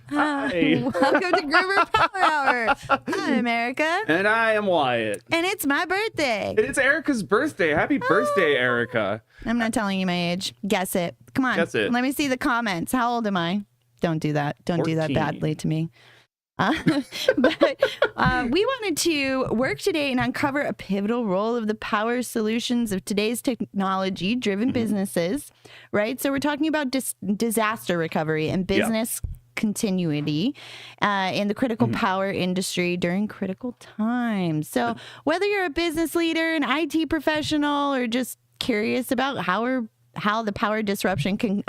Hi. Welcome to Gruber Power Hour. I'm Erica. And I am Wyatt. And it's my birthday. And it's Erica's birthday. Happy birthday, Erica. I'm not telling you my age. Guess it. Come on. Guess it. Let me see the comments. How old am I? Don't do that. Don't do that 14. badly to me. But we wanted to work today and uncover a pivotal role of the power solutions of today's technology-driven businesses, right? So we're talking about disaster recovery and business continuity in the critical power industry during critical times. So whether you're a business leader, an IT professional, or just curious about how the power disruption can,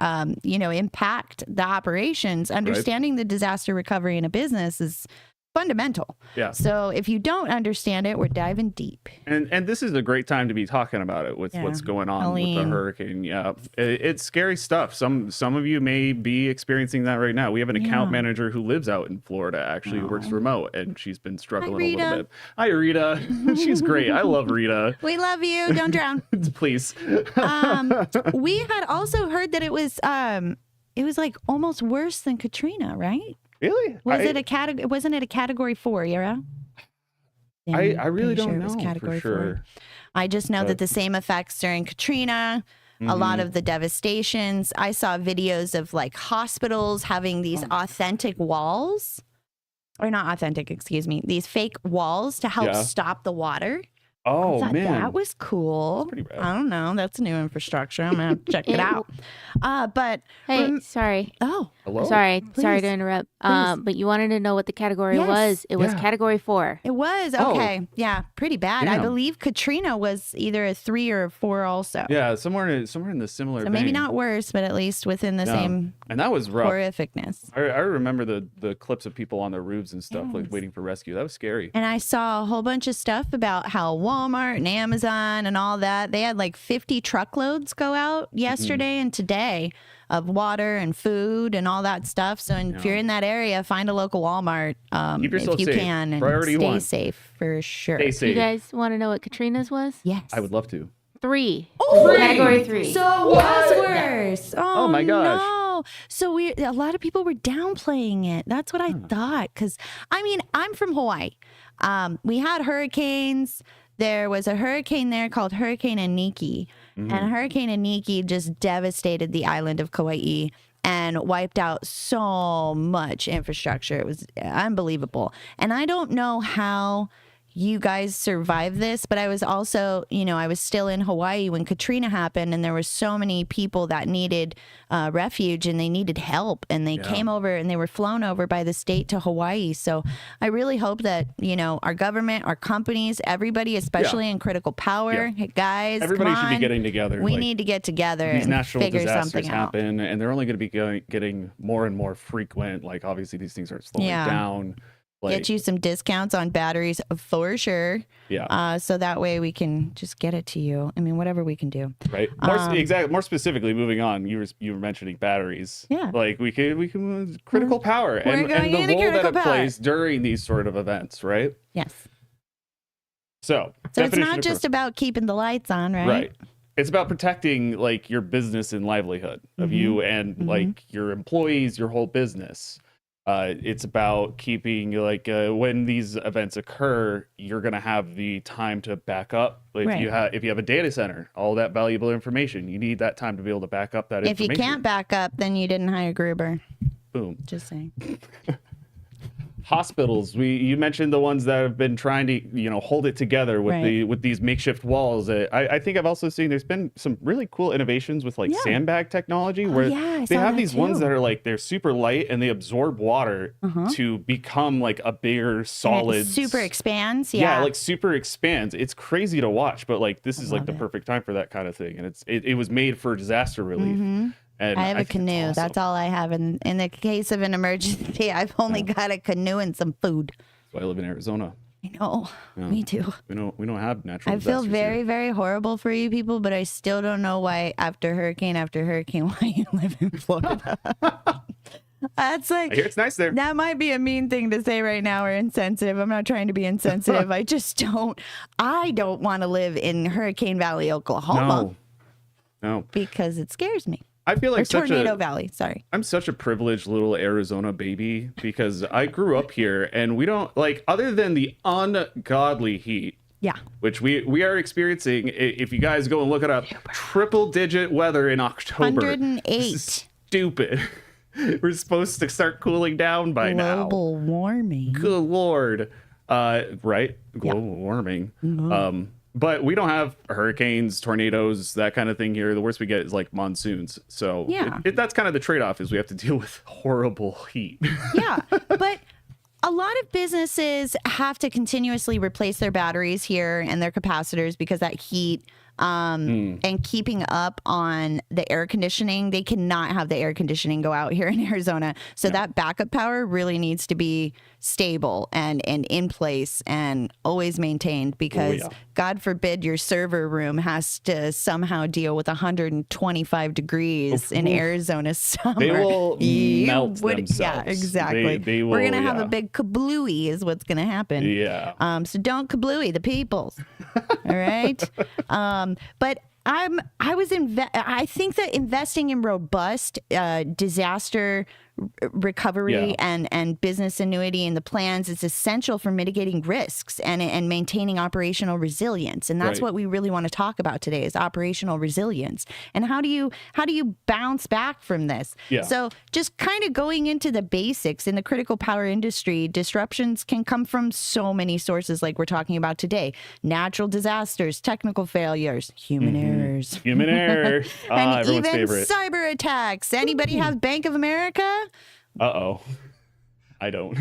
impact the operations, understanding the disaster recovery in a business is fundamental. Yeah. So if you don't understand it, we're diving deep. And this is a great time to be talking about it with what's going on Helene. with the hurricane. Yeah, it's scary stuff. Some of you may be experiencing that right now. We have an account manager who lives out in Florida, actually works remote, and she's been struggling a little bit. Hi, Rita. She's great. I love Rita. We love you. Don't drown. Please. We had also heard that it was like almost worse than Katrina, right? Really? Wasn't it a category 4, yeah? I really don't it was know category for sure. 4. I just know that the same effects during Katrina, a lot of the devastations. I saw videos of like hospitals having these authentic walls, or not authentic, excuse me, these fake walls to help stop the water. Oh, man. That was cool. That's pretty rad. I don't know. That's new infrastructure. I'm going to have to check it out. But hey, sorry. Oh, hello. Sorry Please. to interrupt. But you wanted to know what the category was. It was category 4. It was. Okay. Yeah, pretty bad. I Damn. believe Katrina was either a 3 or a 4 also. Yeah, somewhere in the similar So maybe vein. not worse, but at least within the same And that was rough. horrificness. I remember the clips of people on their roofs and stuff, like waiting for rescue. That was scary. And I saw a whole bunch of stuff about how Walmart and Amazon and all that, they had like 50 truckloads go out yesterday and today of water and food and all that stuff. So if you're in that area, find a local Walmart Keep yourself if you safe. can, and Priority stay one. safe for sure. Stay safe. You guys want to know what Katrina's was? Yes. I would love to. 3. Oh, Category 3. So it was worse. Oh my gosh. No. So a lot of people were downplaying it. That's what I thought. Because, I mean, I'm from Hawaii. We had hurricanes. There was a hurricane there called Hurricane Aniki. And Hurricane Aniki just devastated the island of Kauai and wiped out so much infrastructure. It was unbelievable. And I don't know how you guys survived this, but I was also, I was still in Hawaii when Katrina happened, and there were so many people that needed refuge and they needed help, and they came over and they were flown over by the state to Hawaii. So I really hope that, our government, our companies, everybody, especially in critical power, hey, guys, Everybody come should be on. getting together. We need to get together These and natural figure disasters something out. happen, and they're only going to be getting more and more frequent. Like, obviously, these things are slowing down. Get you some discounts on batteries for sure. Yeah. So that way we can just get it to you. I mean, whatever we can do. Right. More specifically, moving on, you were mentioning batteries. Yeah. Like we can critical power We're and going the into role that critical it power. plays during these sort of events, right? Yes. So So it's definition not of just about keeping the lights on, right? Right. It's about protecting like your business and livelihood of you and like your employees, your whole business. It's about keeping like when these events occur, you're gonna have the time to back up. Like, if you have a data center, all that valuable information, you need that time to be able to back up that If information. you can't back up, then you didn't hire Gruber. Boom. Just saying. Hospitals, you mentioned the ones that have been trying to hold it together with these makeshift walls. I think I've also seen there's been some really cool innovations with like sandbag technology where they have these ones that are like they're super light and they absorb water to become like a bigger solid. Super expands. Yeah, like super expands. It's crazy to watch, but like this is like the perfect time for that kind of thing, and it was made for disaster relief. And I have a think canoe. it's awesome. That's all I have. In the case of an emergency, I've only got a canoe and some food. That's why I live in Arizona. I know. Me too. We don't have natural I feel disasters very, here. very horrible for you people, but I still don't know why after hurricane, why you live in Florida. That's like, I hear it's nice there. that might be a mean thing to say right now or insensitive. I'm not trying to be insensitive. I don't want to live in Hurricane Valley, Oklahoma. No. Because it scares me. I feel like Tornado Valley. Sorry. I'm such a privileged little Arizona baby because I grew up here and we don't like, other than the ungodly heat. Yeah. Which we are experiencing. If you guys go and look it up, triple digit weather in October. 108. Stupid. We're supposed to start cooling down by now. Global warming. Good Lord. Right? Global warming. But we don't have hurricanes, tornadoes, that kind of thing here. The worst we get is like monsoons. So yeah. That's kind of the trade-off is we have to deal with horrible heat. Yeah. But a lot of businesses have to continuously replace their batteries here and their capacitors because that heat and keeping up on the air conditioning. They cannot have the air conditioning go out here in Arizona. So that backup power really needs to be stable and in place and always maintained because God forbid your server room has to somehow deal with 125 degrees in Arizona summer. They will melt themselves. Yeah, exactly. They will, We're going to have a big kablooey is what's going to happen. Yeah. So don't kablooey the peoples. All right. But I think that investing in robust disaster recovery and business annuity in the plans is essential for mitigating risks and maintaining operational resilience. And that's what we really want to talk about today is operational resilience. And how do you bounce back from this? Yeah. So just kind of going into the basics in the critical power industry, disruptions can come from so many sources like we're talking about today. Natural disasters, technical failures, human errors. Human error. And everyone's even favorite. cyber attacks. Anybody have Bank of America? Uh-oh. I don't.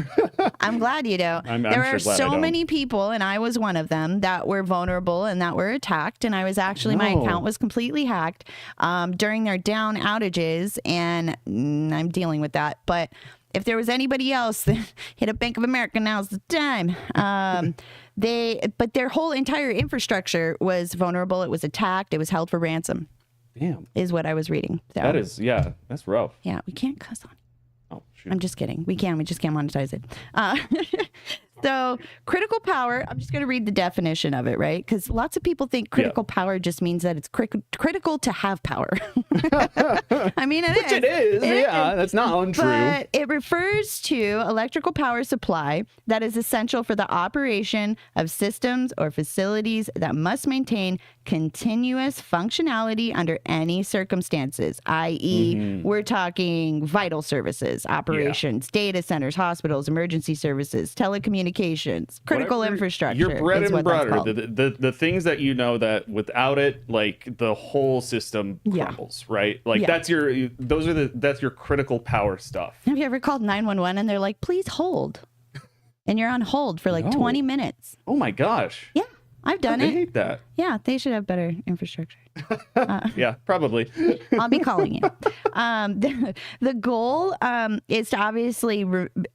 I'm glad you don't. There are so many people, and I was one of them, that were vulnerable and that were attacked. And I was actually, my account was completely hacked during their down outages, and I'm dealing with that. But if there was anybody else that hit up Bank of America, now's the time. But their whole entire infrastructure was vulnerable. It was attacked. It was held for ransom. Damn. Is what I was reading. So, that is, that's rough. Yeah, we can't cuss on. Oh, shoot. I'm just kidding. We just can't monetize it. So critical power, I'm just going to read the definition of it, right? Because lots of people think critical power just means that it's critical to have power. I mean, it is. That's not untrue. But it refers to electrical power supply that is essential for the operation of systems or facilities that must maintain continuous functionality under any circumstances, i.e., we're talking vital services, operations, data centers, hospitals, emergency services, telecommunications, critical infrastructure. Your bread and butter, the things that you know that without it, like the whole system crumbles, right? Like that's your critical power stuff. Have you ever called 911 and they're like, please hold? And you're on hold for like 20 minutes. Oh my gosh. Yeah. I've done it. I hate that. Yeah, they should have better infrastructure. Yeah, probably. I'll be calling you. The goal is to obviously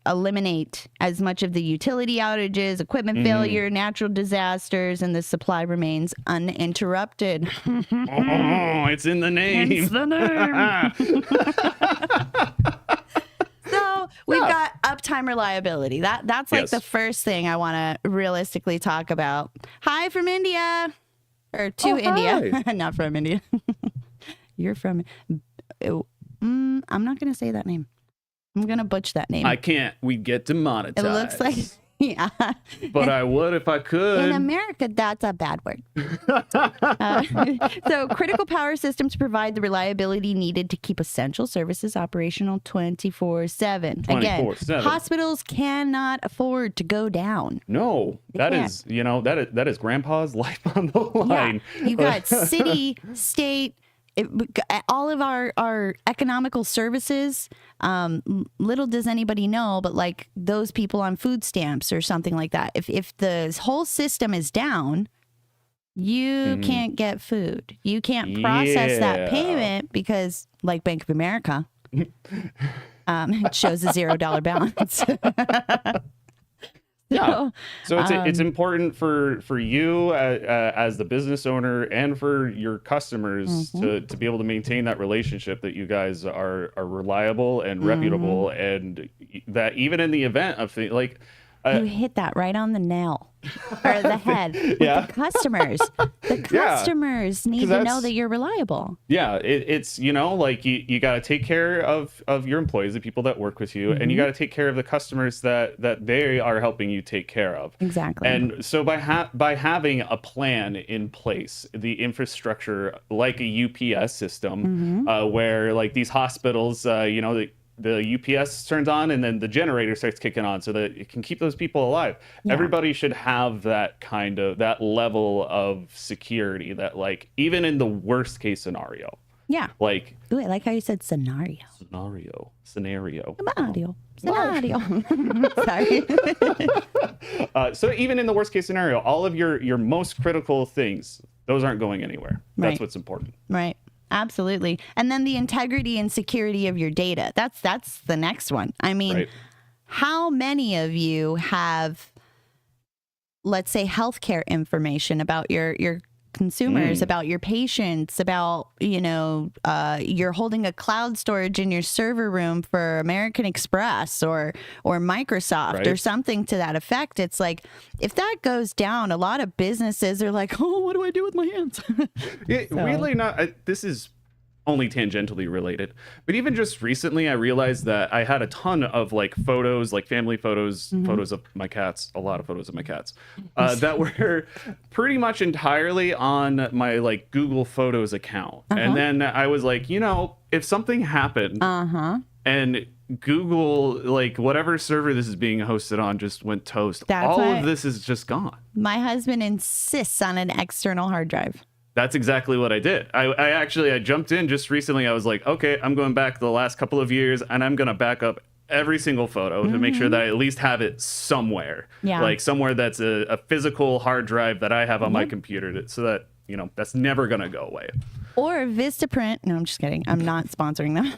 eliminate as much of the utility outages, equipment failure, natural disasters, and the supply remains uninterrupted. Oh, it's in the name. It's the name. So we've got uptime reliability. That's like the first thing I want to realistically talk about. Hi from India, or to India, not from India. You're from. I'm not going to say that name. I'm going to butcher that name. I can't. We get demonetized. It looks like. Yeah. But I would if I could. In America, that's a bad word. So critical power systems provide the reliability needed to keep essential services operational 24/7. Again, hospitals cannot afford to go down. No, that is grandpa's life on the line. Yeah. You got city, state, all of our economical services, little does anybody know, but like those people on food stamps or something like that, if the whole system is down, you can't get food. You can't process that payment because, like Bank of America, it shows a $0 balance. So it's important for you as the business owner and for your customers to be able to maintain that relationship that you guys are reliable and reputable, and that even in the event of things like you hit that right on the nail. or the head with the customers. The customers need to know that you're reliable. Yeah, it's like you got to take care of your employees, the people that work with you, and you got to take care of the customers that they are helping you take care of. Exactly. And so by having a plan in place, the infrastructure like a UPS system, where like these hospitals, the UPS turns on and then the generator starts kicking on so that it can keep those people alive. Yeah. Everybody should have that level of security that, like, even in the worst case scenario. Yeah. Like, ooh, I like how you said scenario. Scenario. Sorry. So even in the worst case scenario, all of your most critical things, those aren't going anywhere. That's what's important. Right. Absolutely. And then the integrity and security of your data. That's the next one. I mean, how many of you have, let's say, healthcare information about your consumers, about your patients, about, you're holding a cloud storage in your server room for American Express or Microsoft or something to that effect. It's like, if that goes down, a lot of businesses are like, oh, what do I do with my hands? Weirdly not, this is only tangentially related, but even just recently I realized that I had a ton of like photos, like family photos, photos of my cats, a lot of photos of my cats, that were pretty much entirely on my like Google Photos account. And then I was like, if something happened and Google, like whatever server this is being hosted on, just went toast, all of this is just gone. My husband insists on an external hard drive. That's exactly what I did. I jumped in just recently. I was like, okay, I'm going back the last couple of years and I'm going to back up every single photo to make sure that I at least have it somewhere. Yeah. Like somewhere that's a physical hard drive that I have on my computer so that, that's never going to go away. Or Vistaprint. No, I'm just kidding. I'm not sponsoring them.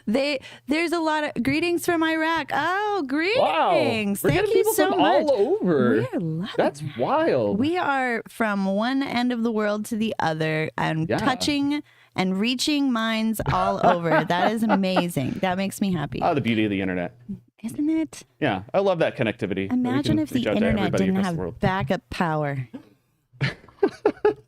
There's a lot of greetings from Iraq. Oh, greetings. Wow. Thank you so much. All over. That's wild. We are from one end of the world to the other and touching and reaching minds all over. That is amazing. That makes me happy. Oh, the beauty of the internet. Isn't it? Yeah, I love that connectivity. Imagine if the internet didn't have backup power.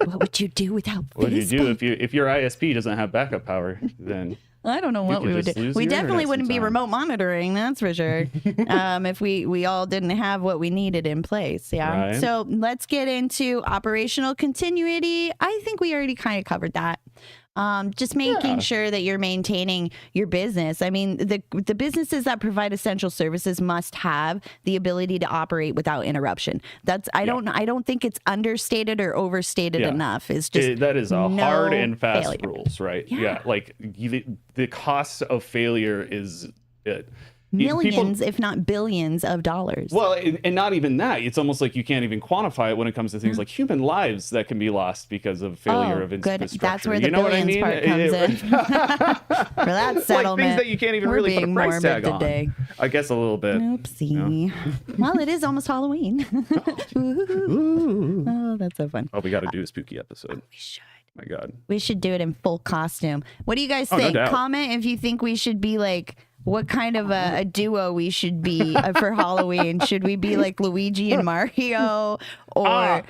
What would you do without Facebook? What would you do if your ISP doesn't have backup power? Then I don't know what we would do. We definitely wouldn't be remote monitoring, that's for sure. If we all didn't have what we needed in place. Yeah. Right. So let's get into operational continuity. I think we already kind of covered that. Just making sure that you're maintaining your business. I mean, the businesses that provide essential services must have the ability to operate without interruption. I don't think it's understated or overstated enough. It's just that is a hard and fast rules, right? Yeah, like the cost of failure is millions, if not billions of dollars. Well, and not even that. It's almost like you can't even quantify it when it comes to things like human lives that can be lost because of failure of infrastructure. That's where the billions part comes in. For that settlement. Like things that you can't even really put a price tag on. Today. I guess a little bit. Oopsie. Well, it is almost Halloween. Oh, that's so fun. Oh, we got to do a spooky episode. We should. My God. We should do it in full costume. What do you guys think? No doubt. Comment if you think we should be like, what kind of a duo we should be for Halloween. Should we be like Luigi and Mario or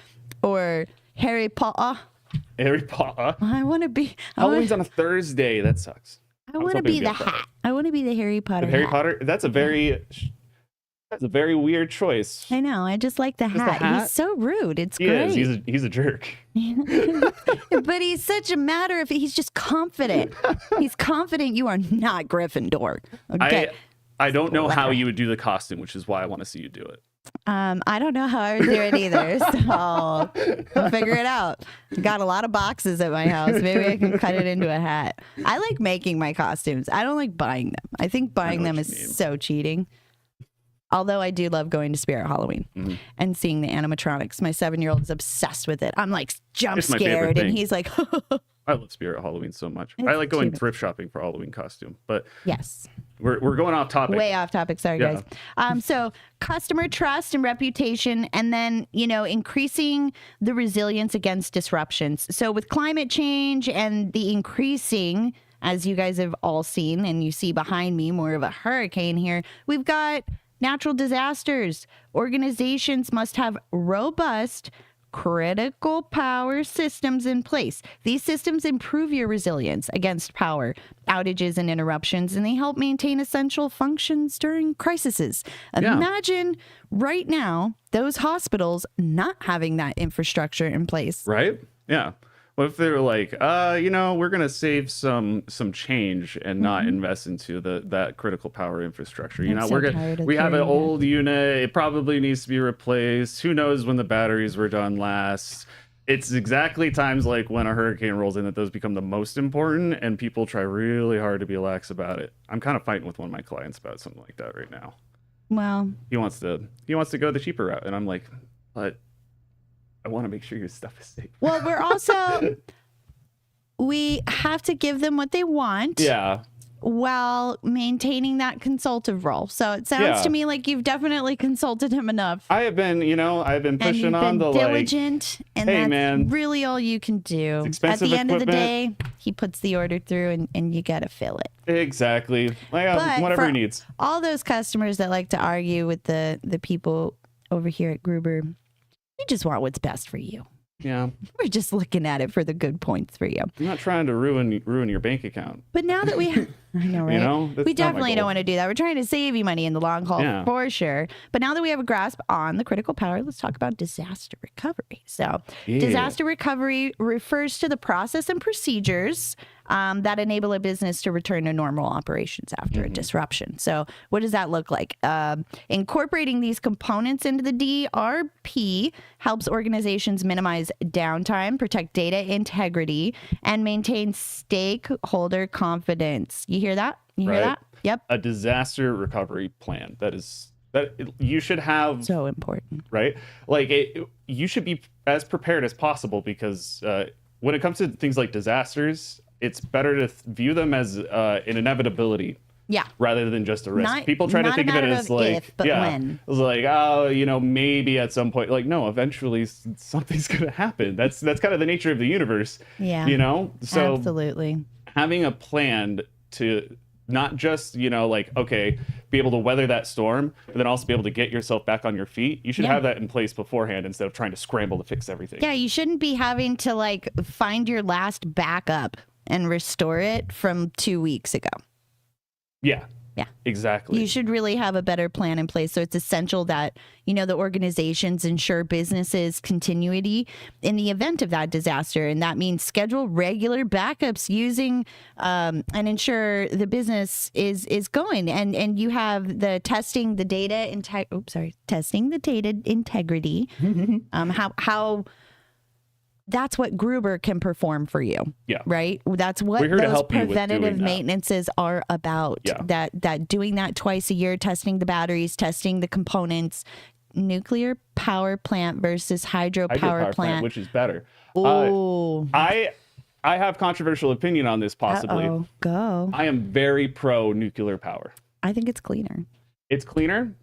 Harry Potter? Harry Potter. I want to be. Halloween's on a Thursday. That sucks. I want to be the hat. I want to be the Harry Potter. Harry Potter. That's a very weird choice. I know. I just like the hat. He's so rude. It's great. He's a jerk. But he's such a matter of. He's just confident. He's confident you are not Gryffindor. Okay. I don't know how you would do the costume, which is why I want to see you do it. I don't know how I would do it either, so we'll figure it out. Got a lot of boxes at my house. Maybe I can cut it into a hat. I like making my costumes. I don't like buying them. I think buying them is so cheating. Although I do love going to Spirit Halloween and seeing the animatronics. My 7-year-old is obsessed with it. I'm like jump scared, and he's like, I love Spirit Halloween so much. I like going thrift shopping for Halloween costume. But yes, we're going off topic. Way off topic. Sorry, guys. So customer trust and reputation, and then, increasing the resilience against disruptions. So with climate change and the increasing, as you guys have all seen, and you see behind me more of a hurricane here, we've got natural disasters. Organizations must have robust critical power systems in place. These systems improve your resilience against power outages and interruptions, and they help maintain essential functions during crises. Imagine right now those hospitals not having that infrastructure in place. Right? Yeah. What if they're like, we're going to save some change and not invest into that critical power infrastructure. We have an old unit. It probably needs to be replaced. Who knows when the batteries were done last? It's exactly times like when a hurricane rolls in that those become the most important, and people try really hard to be lax about it. I'm kind of fighting with one of my clients about something like that right now. Well, he wants to go the cheaper route, and I'm like, but I want to make sure your stuff is safe. Well, we have to give them what they want. Yeah. While maintaining that consultative role. So it sounds to me like you've definitely consulted him enough. I have been, pushing on the diligent, and hey, that's man, really all you can do. At the end of the day, he puts the order through and you got to fill it. Exactly. Whatever he needs. All those customers that like to argue with the people over here at Gruber, we just want what's best for you. Yeah. We're just looking at it for the good points for you. I'm not trying to ruin your bank account. But now that I know, right? We definitely don't want to do that. We're trying to save you money in the long haul for sure. But now that we have a grasp on the critical power, let's talk about disaster recovery. So disaster recovery refers to the process and procedures that enable a business to return to normal operations after a disruption. So what does that look like? Incorporating these components into the DRP helps organizations minimize downtime, protect data integrity, and maintain stakeholder confidence. You hear that? You hear that? Yep. A disaster recovery plan. That you should have. So important. Right? You should be as prepared as possible, because when it comes to things like disasters, it's better to view them as an inevitability. Yeah. Rather than just a risk. People try to think of it as like, when. It's like, maybe at some point. Like, no, eventually something's going to happen. That's kind of the nature of the universe. Yeah. So absolutely. Having a plan to not just, be able to weather that storm, but then also be able to get yourself back on your feet. You should have that in place beforehand instead of trying to scramble to fix everything. Yeah, you shouldn't be having to find your last backup and restore it from 2 weeks ago. Yeah. Yeah. Exactly. You should really have a better plan in place. So it's essential that, the organizations ensure businesses' continuity in the event of that disaster. And that means schedule regular backups using and ensure the business is going. And you have the testing the data integrity. How that's what Gruber can perform for you. Yeah. Right? That's what those preventative maintenances are about. Yeah. That doing that twice a year, testing the batteries, testing the components, nuclear power plant versus hydro power plant. Which is better. Oh. I have controversial opinion on this possibly. Go. I am very pro nuclear power. I think it's cleaner. It's cleaner.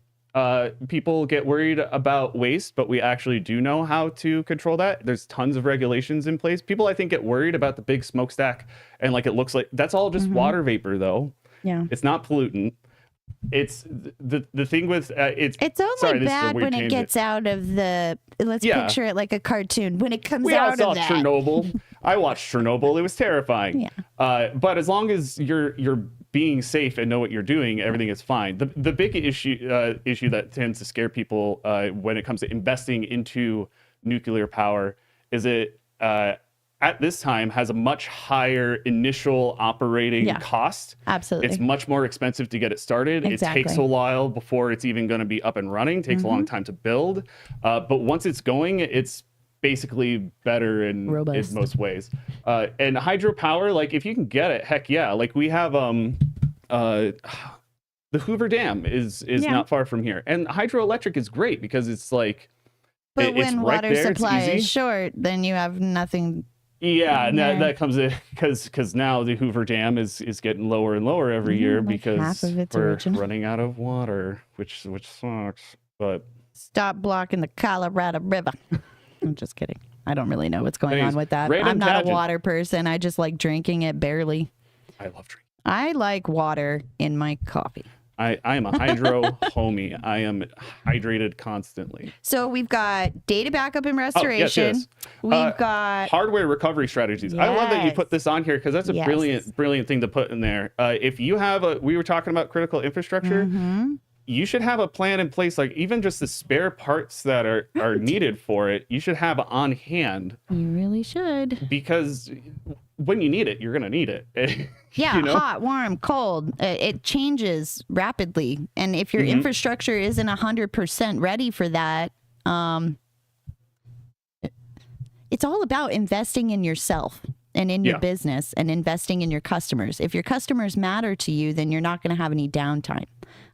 People get worried about waste, but we actually do know how to control that. There's tons of regulations in place. People, I think, get worried about the big smokestack, and it looks like that's all just water vapor, though. Yeah, it's not pollutant. It's the thing with it's only bad when it gets out of the. Let's picture it like a cartoon. When it comes out of that. Chernobyl. I watched Chernobyl. It was terrifying. Yeah. But as long as you're being safe and know what you're doing, everything is fine. The big issue that tends to scare people when it comes to investing into nuclear power is it at this time has a much higher initial operating cost. Absolutely. It's much more expensive to get it started. Exactly. It takes a while before it's even going to be up and running. It takes a long time to build. But once it's going, it's basically better in most ways. And hydropower, if you can get it, heck yeah. We have the Hoover Dam is not far from here. And hydroelectric is great because it's But when water supply is short, then you have nothing. Yeah, and that comes in because now the Hoover Dam is getting lower and lower every year because we're running out of water, which sucks. But stop blocking the Colorado River. I'm just kidding. I don't really know what's going on with that. I'm not a water person. I just like drinking it barely. I love drinking. I like water in my coffee. I am a hydro homie. I am hydrated constantly. So we've got data backup and restoration. Yes. We've got hardware recovery strategies. I love that you put this on here because that's a brilliant thing to put in there. If you have we were talking about critical infrastructure, you should have a plan in place, like even just the spare parts that are needed for it, you should have on hand. You really should. Because when you need it, you're going to need it. Yeah, hot, warm, cold. It changes rapidly. And if your infrastructure isn't 100% ready for that, it's all about investing in yourself and in your business and investing in your customers. If your customers matter to you, then you're not going to have any downtime.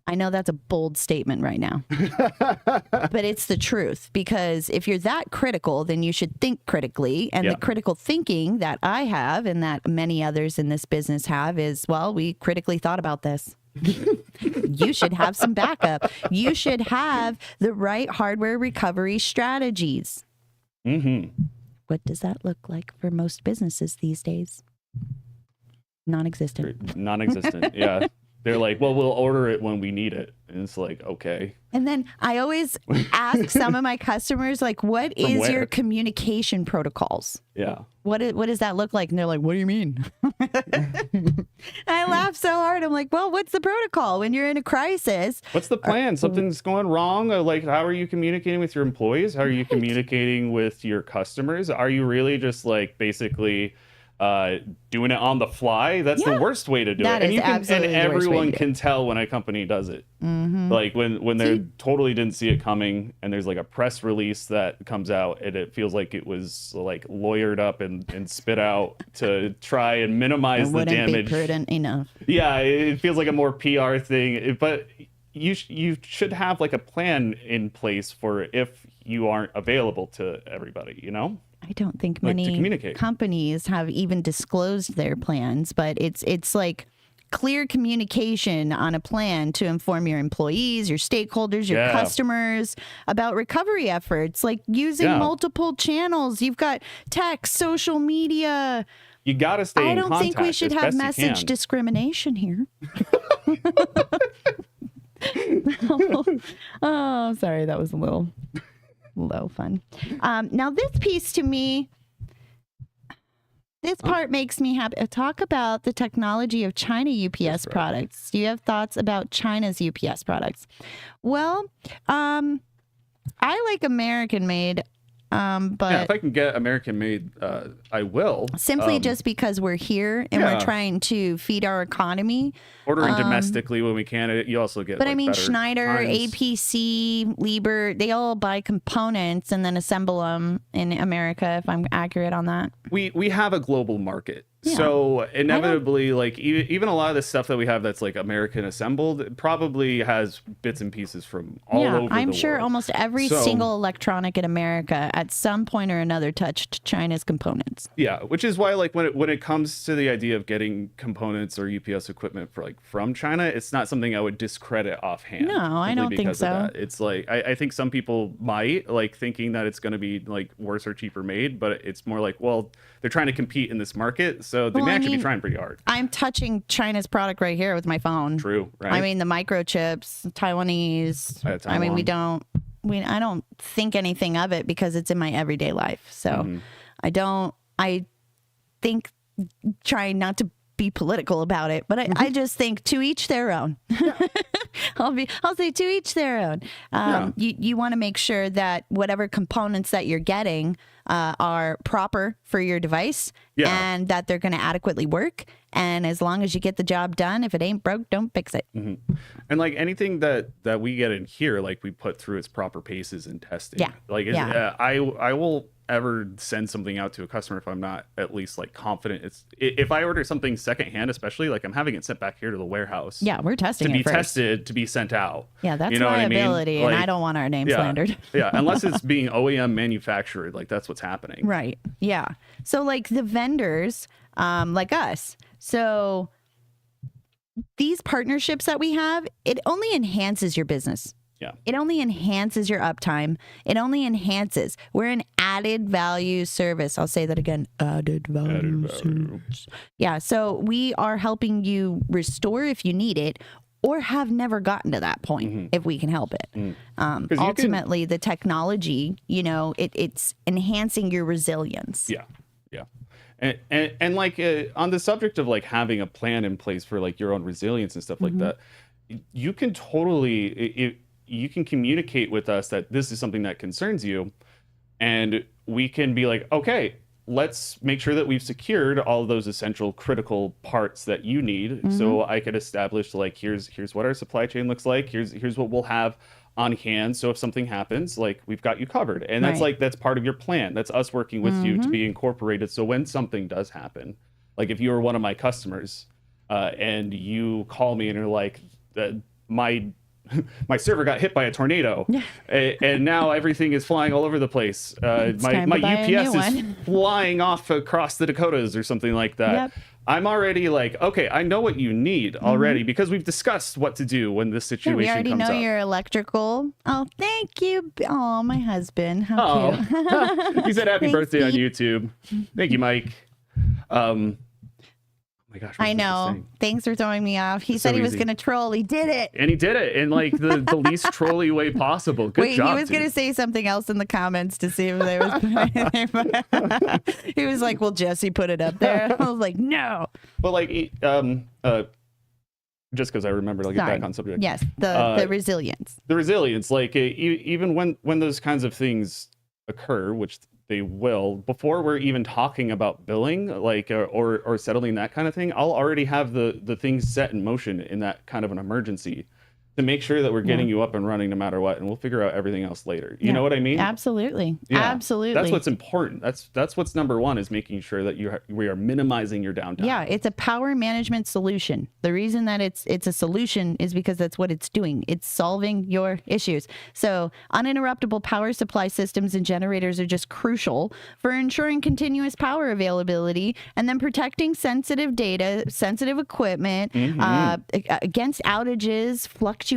I know that's a bold statement right now, but it's the truth, because if you're that critical, then you should think critically. And the critical thinking that I have and that many others in this business have is, well, we critically thought about this. You should have some backup. You should have the right hardware recovery strategies. What does that look like for most businesses these days? Non-existent. Non-existent, yeah. They're like, well, we'll order it when we need it. And it's like, okay. And then I always ask some of my customers, like, what is your communication protocols? Yeah. What does that look like? And they're like, what do you mean? I laugh so hard. I'm like, well, what's the protocol when you're in a crisis? What's the plan? Something's going wrong? Like, how are you communicating with your employees? How are you communicating with your customers? Are you really just like basically doing it on the fly? That's the worst way to do it. And everyone can tell when a company does it. Like when they totally didn't see it coming, and there's like a press release that comes out and it feels like it was like lawyered up and spit out to try and minimize the damage. Be prudent enough. Yeah, it feels like a more PR thing, but you should have like a plan in place for if you aren't available to everybody, I don't think many companies have even disclosed their plans, but it's like clear communication on a plan to inform your employees, your stakeholders, your customers about recovery efforts, like using multiple channels. You've got text, social media. You got to stay in contact. I don't think we should have message discrimination here. Oh, sorry. That was a little low fun. Now this piece to me, this part makes me happy. Talk about the technology of China UPS products. Do you have thoughts about China's UPS products? Well, I like American made. But if I can get American made, I will. Simply just because we're here and we're trying to feed our economy. Ordering domestically when we can. You also get. But I mean, Schneider, APC, Liebherr, they all buy components and then assemble them in America. If I'm accurate on that. We have a global market. Yeah. So inevitably, like even a lot of the stuff that we have that's like American assembled probably has bits and pieces from all over the world. I'm sure almost every single electronic in America at some point or another touched China's components. Yeah, which is why like when it comes to the idea of getting components or UPS equipment from China, it's not something I would discredit offhand. No, I don't think so. It's like I think some people might like thinking that it's going to be like worse or cheaper made, but it's more like, well, they're trying to compete in this market. So they may actually be trying pretty hard. I'm touching China's product right here with my phone. True, right? I mean, the microchips, Taiwanese. I mean, I don't think anything of it because it's in my everyday life. So I think, trying not to be political about it, but I just think to each their own. I'll say to each their own. You want to make sure that whatever components that you're getting are proper for your device and that they're going to adequately work. And as long as you get the job done, if it ain't broke, don't fix it. And like anything that we get in here, like we put through its proper paces and testing. I will ever send something out to a customer if I'm not at least like confident. If I order something secondhand, especially, like I'm having it sent back here to the warehouse. Yeah, we're testing to be first. Tested to be sent out. Yeah, that's liability, and I don't want our name slandered. Unless it's being OEM manufactured, like that's what's happening. Right. Yeah. So like the vendors, like us. So these partnerships that we have, it only enhances your business. Yeah. It only enhances your uptime. It only enhances. We're an added value service. I'll say that again. Added value service. Yeah. So we are helping you restore if you need it, or have never gotten to that point if we can help it. Ultimately, the technology, it's enhancing your resilience. Yeah. And like on the subject of like having a plan in place for like your own resilience and stuff like that, you can totally, you can communicate with us that this is something that concerns you, and we can be like, okay, let's make sure that we've secured all of those essential critical parts that you need. So I could establish like, here's what our supply chain looks like. Here's what we'll have on hand. So if something happens, like we've got you covered. And that's like, that's part of your plan. That's us working with you to be incorporated. So when something does happen, like if you were one of my customers and you call me and you're like, my server got hit by a tornado and now everything is flying all over the place. My UPS is flying off across the Dakotas or something like that. I'm already like, okay, I know what you need already because we've discussed what to do when this situation comes up. We already know your electrical. Oh, thank you. Oh, my husband. How cute. He said happy birthday on YouTube. Thank you, Mike. Oh my gosh, I know. Thanks for throwing me off. He said he was going to troll. He did it. And he did it in like the least trolly way possible. Good job. He was going to say something else in the comments to see if there was. He was like, well, Jesse put it up there. I was like, no. But like, just because I remembered, I'll get back on subject. Yes, the resilience. The resilience, like even when those kinds of things occur, which they will, before we're even talking about billing, like or settling that kind of thing, I'll already have the things set in motion in that kind of an emergency to make sure that we're getting you up and running no matter what, and we'll figure out everything else later. You know what I mean? Absolutely. Yeah. Absolutely. That's what's important. That's what's number one, is making sure that we are minimizing your downtime. Yeah, it's a power management solution. The reason that it's a solution is because that's what it's doing. It's solving your issues. So uninterruptible power supply systems and generators are just crucial for ensuring continuous power availability and then protecting sensitive data, sensitive equipment against outages, fluctuations.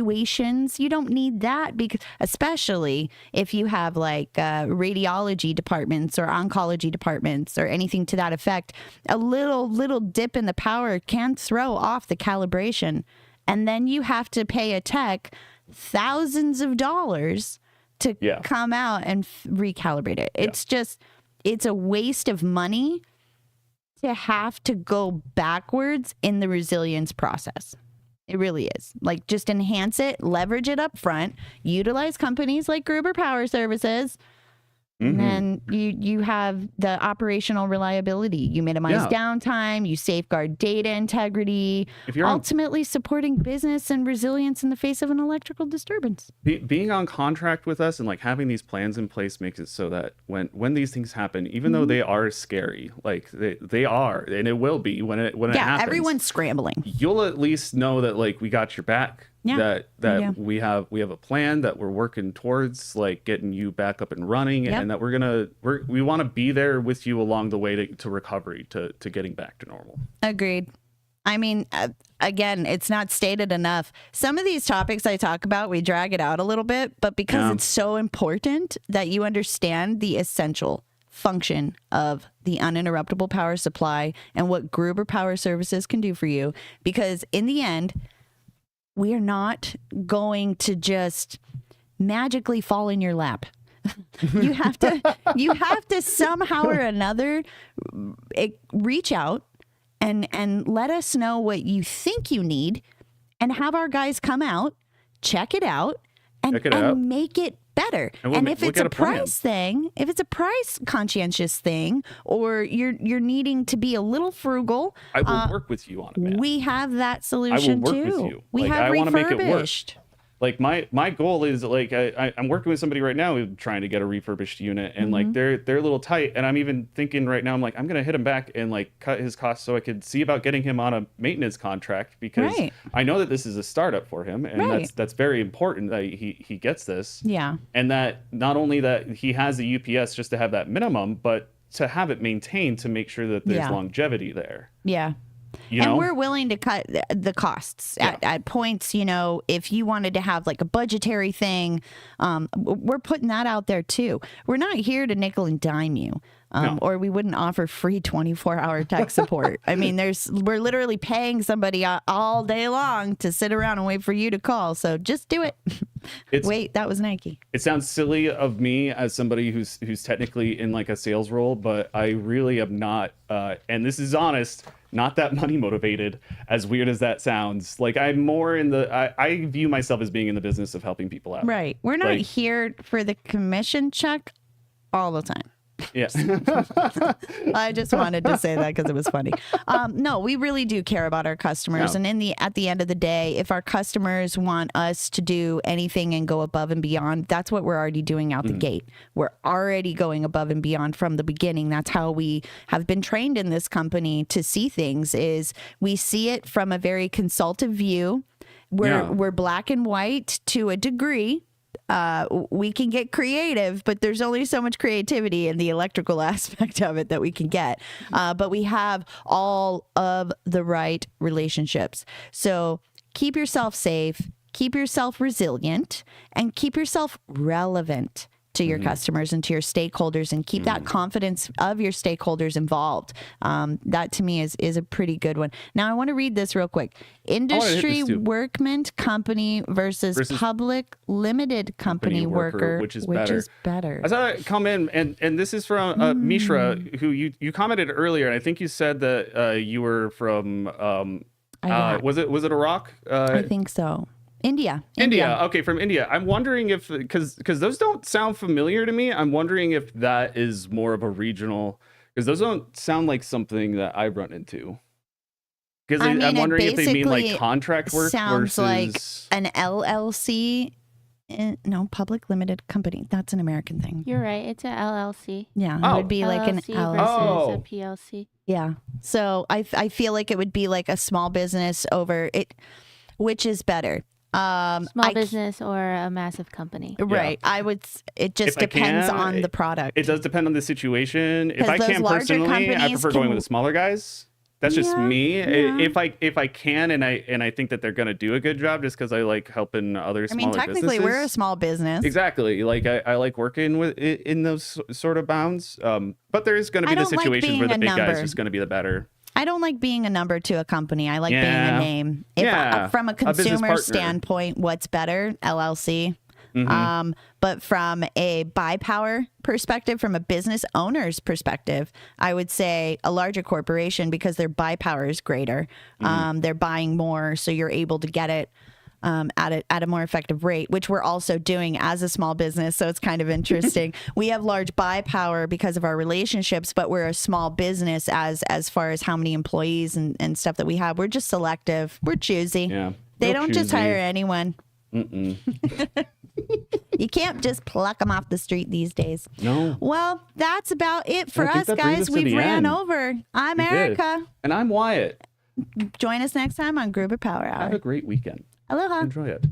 You don't need that, because especially if you have like radiology departments or oncology departments or anything to that effect, a little dip in the power can throw off the calibration, and then you have to pay a tech thousands of dollars to come out and recalibrate it. It's a waste of money to have to go backwards in the resilience process. It really is. Like, just enhance it, leverage it up front, utilize companies like Gruber Power Services, and then you have the operational reliability. You minimize downtime, you safeguard data integrity, if you're ultimately supporting business and resilience in the face of an electrical disturbance. Being on contract with us and like having these plans in place makes it so that when these things happen, even though they are scary, like they are, and it will be when it happens. Yeah, everyone's scrambling. You'll at least know that like we got your back. Yeah. That we have a plan that we're working towards, like getting you back up and running, and that we want to be there with you along the way to recovery, to getting back to normal. Agreed. I mean, again, it's not stated enough. Some of these topics I talk about, we drag it out a little bit, but because it's so important that you understand the essential function of the uninterruptible power supply and what Gruber Power Services can do for you, because in the end, we are not going to just magically fall in your lap. You have to somehow or another reach out and let us know what you think you need, and have our guys come out, check it out, and make it better. And if it's a price thing, if it's a price conscientious thing, or you're needing to be a little frugal, I will work with you on it, man. We have that solution too. I will work with you. We have refurbished. Like my goal is like I'm working with somebody right now who's trying to get a refurbished unit, and like they're a little tight, and I'm even thinking right now, I'm like, I'm gonna hit him back and like cut his costs so I could see about getting him on a maintenance contract, because I know that this is a startup for him, and that's very important that he gets this. Yeah. And that not only that he has the UPS just to have that minimum, but to have it maintained to make sure that there's longevity there. Yeah. And we're willing to cut the costs at points, if you wanted to have like a budgetary thing, we're putting that out there too. We're not here to nickel and dime you. No. Or we wouldn't offer free 24-hour tech support. I mean, we're literally paying somebody all day long to sit around and wait for you to call. So just do it. Wait, that was Nike. It sounds silly of me as somebody who's technically in like a sales role, but I really am not, and this is honest, not that money motivated, as weird as that sounds. Like I'm more in I view myself as being in the business of helping people out. Right. We're not here for the commission check all the time. Yes. I just wanted to say that because it was funny. No, we really do care about our customers. No. And at the end of the day, if our customers want us to do anything and go above and beyond, that's what we're already doing out the gate. We're already going above and beyond from the beginning. That's how we have been trained in this company to see things, is we see it from a very consultative view. We're black and white to a degree. We can get creative, but there's only so much creativity in the electrical aspect of it that we can get. But we have all of the right relationships. So keep yourself safe, keep yourself resilient, and keep yourself relevant to your customers and to your stakeholders, and keep that confidence of your stakeholders involved. That to me is a pretty good one. Now I want to read this real quick. Industry workman company versus public limited company worker, which is better. I saw that come in, and this is from Mishra, who you commented earlier, and I think you said that you were from was it Iraq? I think so. India. Okay, from India. I'm wondering if, because those don't sound familiar to me. I'm wondering if that is more of a regional, because those don't sound like something that I've run into. Because I'm wondering if they mean like contract work sounds versus like an LLC. No, public limited company. That's an American thing. You're right. It's an LLC. Yeah, it would be LLC like an LLC. versus a PLC. Yeah. So I feel like it would be like a small business over it. Which is better? Small business or a massive company. Right. It just depends on the product. It does depend on the situation. If I those can larger personally, I prefer going with the smaller guys. That's just me. Yeah. If I can, and I think that they're gonna do a good job, just because I like helping other smaller businesses. Technically, we're a small business. Exactly. Like I like working in those sort of bounds. But there is gonna be the situations where the big guy is just gonna be the better. I don't like being a number to a company. I like being a name. From a consumer standpoint, what's better? LLC. But from a buy power perspective, from a business owner's perspective, I would say a larger corporation, because their buy power is greater. They're buying more, so you're able to get it at a more effective rate, which we're also doing as a small business. So it's kind of interesting. We have large buy power because of our relationships, but we're a small business as far as how many employees and stuff that we have. We're just selective. We're choosy. Yeah, they don't just hire anyone. You can't just pluck them off the street these days. No. Well, that's about it for us, guys. We've ran over. I'm Erica. And I'm Wyatt. Join us next time on Gruber Power Hour. Have a great weekend. Aloha. Enjoy it.